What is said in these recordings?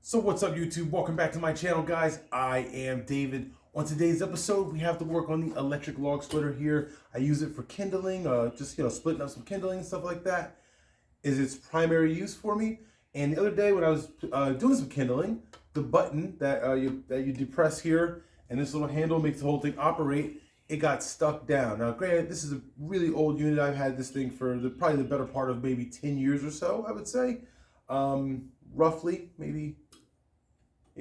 So what's up, YouTube? Welcome back to my channel, guys. I am David. On today's episode, we have to work on the electric log splitter here. I use it for kindling, just splitting up some kindling and stuff like that is its primary use for me. And the other day when I was doing some kindling, the button that you depress here and this little handle makes the whole thing operate, it got stuck down. Now, granted, this is a really old unit. I've had this thing for probably the better part of maybe 10 years or so, I would say. Roughly, maybe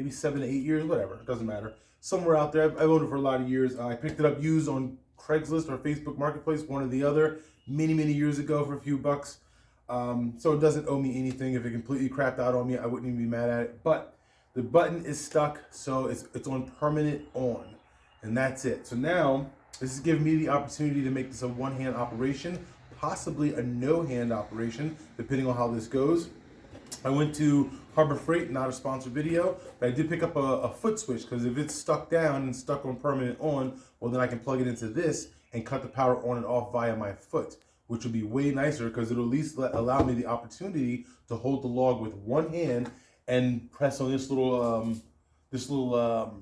7 to 8 years, whatever, it doesn't matter. Somewhere out there, I've owned it for a lot of years. I picked it up used on Craigslist or Facebook Marketplace, one or the other, many years ago for a few bucks. So it doesn't owe me anything. If it completely crapped out on me, I wouldn't even be mad at it. But the button is stuck, so it's on permanent on, and that's it. So now, this is giving me the opportunity to make this a one-hand operation, possibly a no-hand operation, depending on how this goes. I went to Harbor Freight, not a sponsored video, but I did pick up a foot switch, because if it's stuck down and stuck on permanent on, well, then I can plug it into this and cut the power on and off via my foot, which would be way nicer because it'll at least allow me the opportunity to hold the log with one hand and press on this little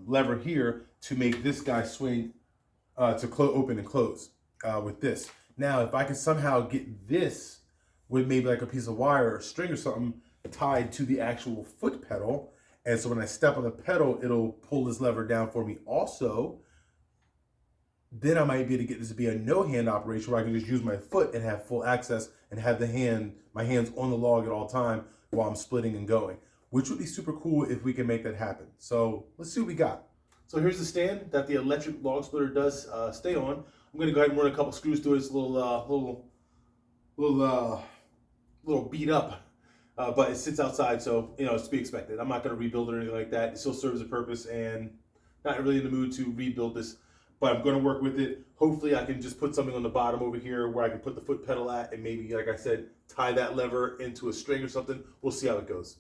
lever here to make this guy swing to open and close with this. Now, if I can somehow get this with maybe like a piece of wire or string or something tied to the actual foot pedal, and so when I step on the pedal, it'll pull this lever down for me also, then I might be able to get this to be a no-hand operation where I can just use my foot and have full access and have my hands on the log at all time while I'm splitting and going, which would be super cool if we can make that happen. So let's see what we got. So here's the stand that the electric log splitter does stay on. I'm gonna go ahead and run a couple screws through it. It's a little beat up, but it sits outside, so it's to be expected. I'm not gonna rebuild it or anything like that. It still serves a purpose, and not really in the mood to rebuild this, but I'm gonna work with it. Hopefully I can just put something on the bottom over here where I can put the foot pedal at, and maybe, like I said, tie that lever into a string or something. We'll see how it goes.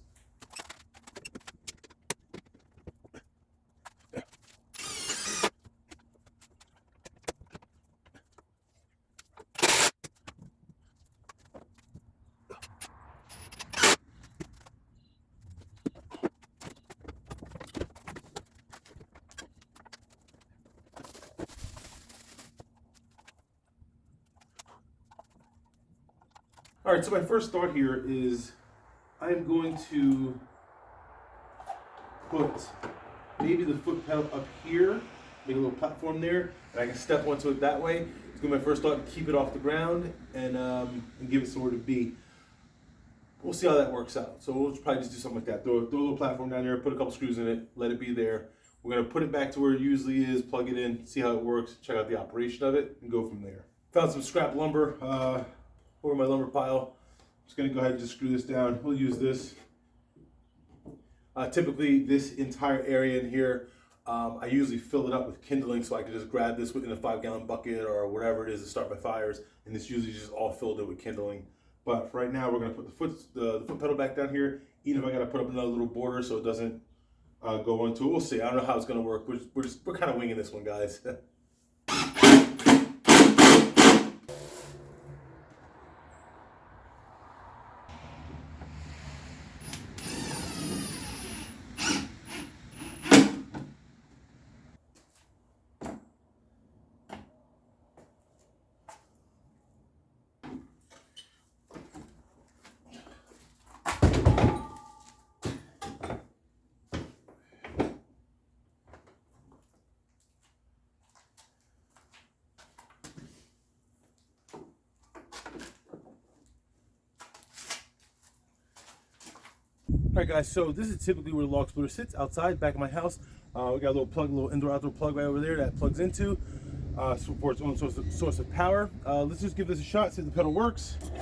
All right, so my first thought here is I'm going to put maybe the foot pedal up here, make a little platform there, and I can step onto it that way. It's gonna be my first thought to keep it off the ground and give it somewhere to be. We'll see how that works out. So we'll probably just do something like that. Throw a little platform down there, put a couple screws in it, let it be there. We're gonna put it back to where it usually is, plug it in, see how it works, check out the operation of it, and go from there. Found some scrap lumber over my lumber pile. I'm just gonna go ahead and just screw this down. We'll use this. Typically, this entire area in here, I usually fill it up with kindling, so I can just grab this within a 5-gallon bucket or whatever it is to start my fires, and it's usually just all filled in with kindling. But for right now, we're gonna put the foot pedal back down here, even if I gotta put up another little border so it doesn't go into it. We'll see. I don't know how it's gonna work. We're kind of winging this one, guys. All right, guys, so this is typically where the log splitter sits, outside, back of my house. We got a little indoor-outdoor plug right over there that plugs into for its own source of power. Let's just give this a shot, see if the pedal works. It's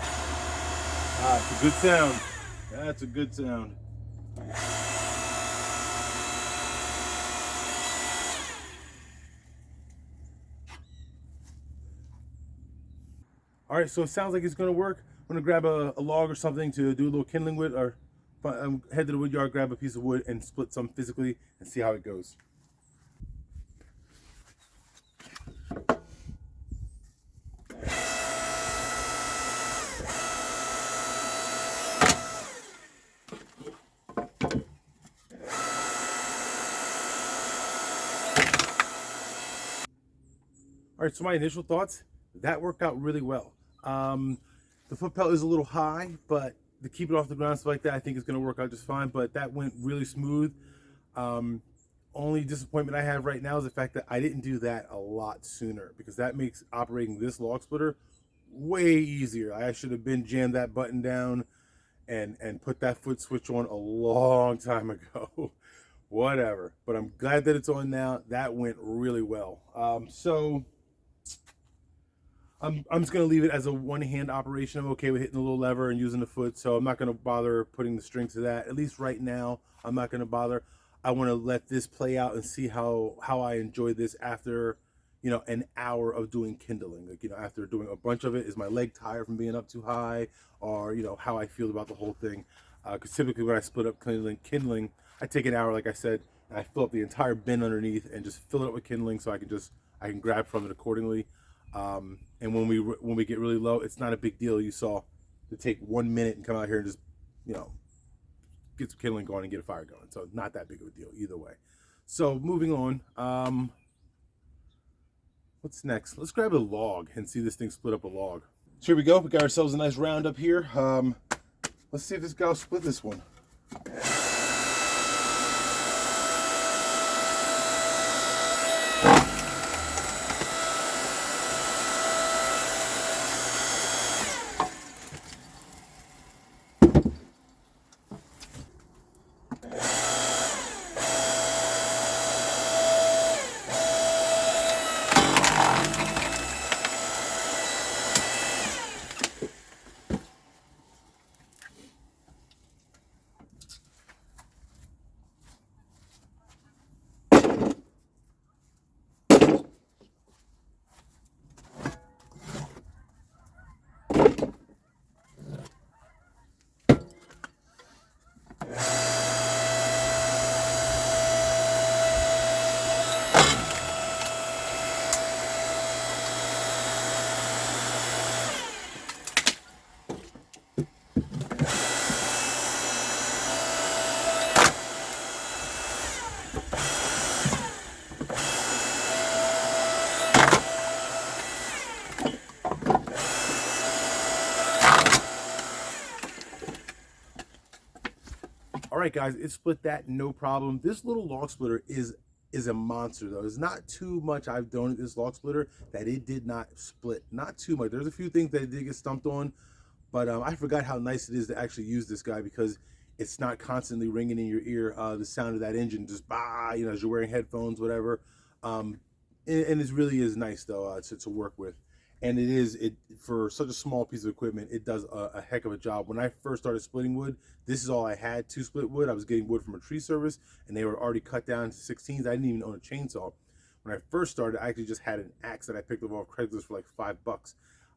a good sound. That's a good sound. All right, so it sounds like it's gonna work. I'm gonna grab a log or something to do a little kindling with, or head to the wood yard, grab a piece of wood, and split some physically and see how it goes. All right, so my initial thoughts, that worked out really well. The foot pedal is a little high, but to keep it off the ground, stuff like that, I think it's gonna work out just fine, but that went really smooth. Um, Only disappointment I have right now is the fact that I didn't do that a lot sooner, because that makes operating this log splitter way easier. I should have been jammed that button down and put that foot switch on a long time ago. Whatever, but I'm glad that it's on now. That went really well. So I'm just gonna leave it as a one-hand operation. I'm okay with hitting the little lever and using the foot, so I'm not gonna bother putting the string to that. At least right now, I'm not gonna bother. I want to let this play out and see how I enjoy this after, an hour of doing kindling. Like, after doing a bunch of it, is my leg tired from being up too high, or how I feel about the whole thing. Because typically when I split up kindling, I take an hour, like I said, and I fill up the entire bin underneath and just fill it up with kindling, so I can grab from it accordingly. And when we get really low, it's not a big deal. You saw to take 1 minute and come out here and just get some kindling going and get a fire going. So not that big of a deal either way. So moving on. What's next? Let's grab a log and see this thing split up a log. So here we go. We got ourselves a nice round up here. Let's see if this guy will split this one. All right, guys, it split that no problem. This little log splitter is a monster, though. There's not too much I've done with this log splitter that it did not split. Not too much. There's a few things that it did get stumped on, but I forgot how nice it is to actually use this guy, because it's not constantly ringing in your ear, the sound of that engine just bah, as you're wearing headphones, whatever. And it really is nice, though, to work with. And it for such a small piece of equipment, it does a heck of a job. When I first started splitting wood, this is all I had to split wood. I was getting wood from a tree service, and they were already cut down to 16s. I didn't even own a chainsaw. When I first started, I actually just had an axe that I picked up off Craigslist for like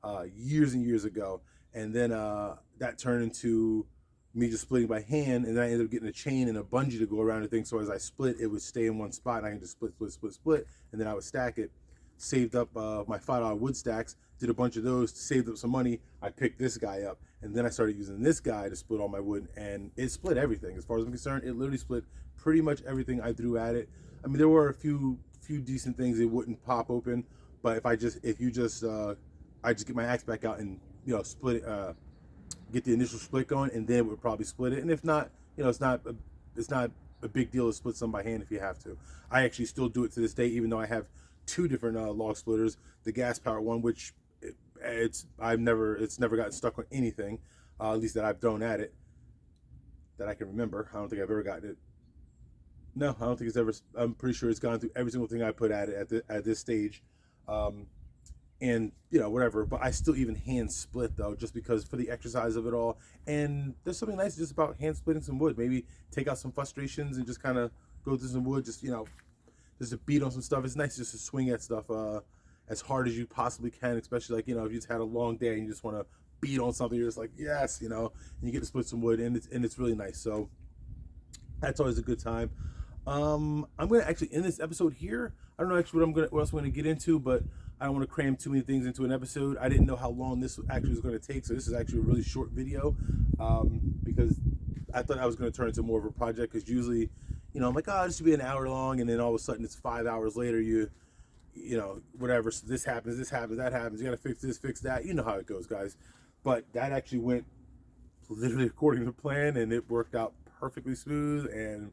$5 years and years ago. And then that turned into me just splitting by hand, and then I ended up getting a chain and a bungee to go around the thing, so as I split, it would stay in one spot, and I can just split, and then I would stack it. Saved up my $5 wood stacks, did a bunch of those, saved up some money. I picked this guy up, and then I started using this guy to split all my wood, and it split everything. As far as I'm concerned, it literally split pretty much everything I threw at it. I mean, there were a few decent things it wouldn't pop open, but I just get my axe back out and split it, get the initial split going, and then it would probably split it. And if not, it's not a big deal to split some by hand if you have to. I actually still do it to this day, even though I have two different log splitters. The gas powered one, which it's never gotten stuck on anything, at least that I've thrown at it that I can remember. I don't think I've ever gotten it. No, I don't think it's ever. I'm pretty sure it's gone through every single thing I put at it at this stage. And whatever, but I still even hand split, though, just because for the exercise of it all. And there's something nice just about hand splitting some wood. Maybe take out some frustrations and just kind of go through some wood, just to beat on some stuff. It's nice just to swing at stuff as hard as you possibly can, especially like, if you just had a long day and you just want to beat on something, you're just like, yes, and you get to split some wood, and it's really nice. So that's always a good time. I'm gonna actually end this episode here. I don't know actually what else I'm gonna get into, but I don't want to cram too many things into an episode. I didn't know how long this actually was going to take, so this is actually a really short video, because I thought I was going to turn into more of a project, because usually, I'm like, oh, this should be an hour long, and then all of a sudden it's 5 hours later, you know, whatever. So this happens, that happens. You got to fix this, fix that. You know how it goes, guys. But that actually went literally according to plan, and it worked out perfectly smooth. And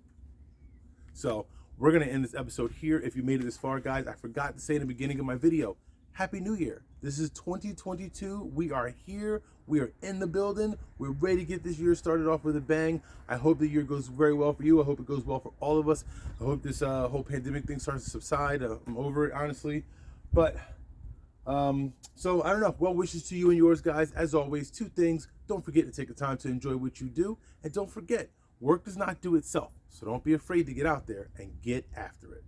so we're going to end this episode here. If you made it this far, guys, I forgot to say in the beginning of my video, Happy New Year. This is 2022. We are here. We are in the building. We're ready to get this year started off with a bang. I hope the year goes very well for you. I hope it goes well for all of us. I hope this whole pandemic thing starts to subside. I'm over it, honestly. But, so I don't know. Well wishes to you and yours, guys. As always, two things. Don't forget to take the time to enjoy what you do. And don't forget, work does not do itself. So don't be afraid to get out there and get after it.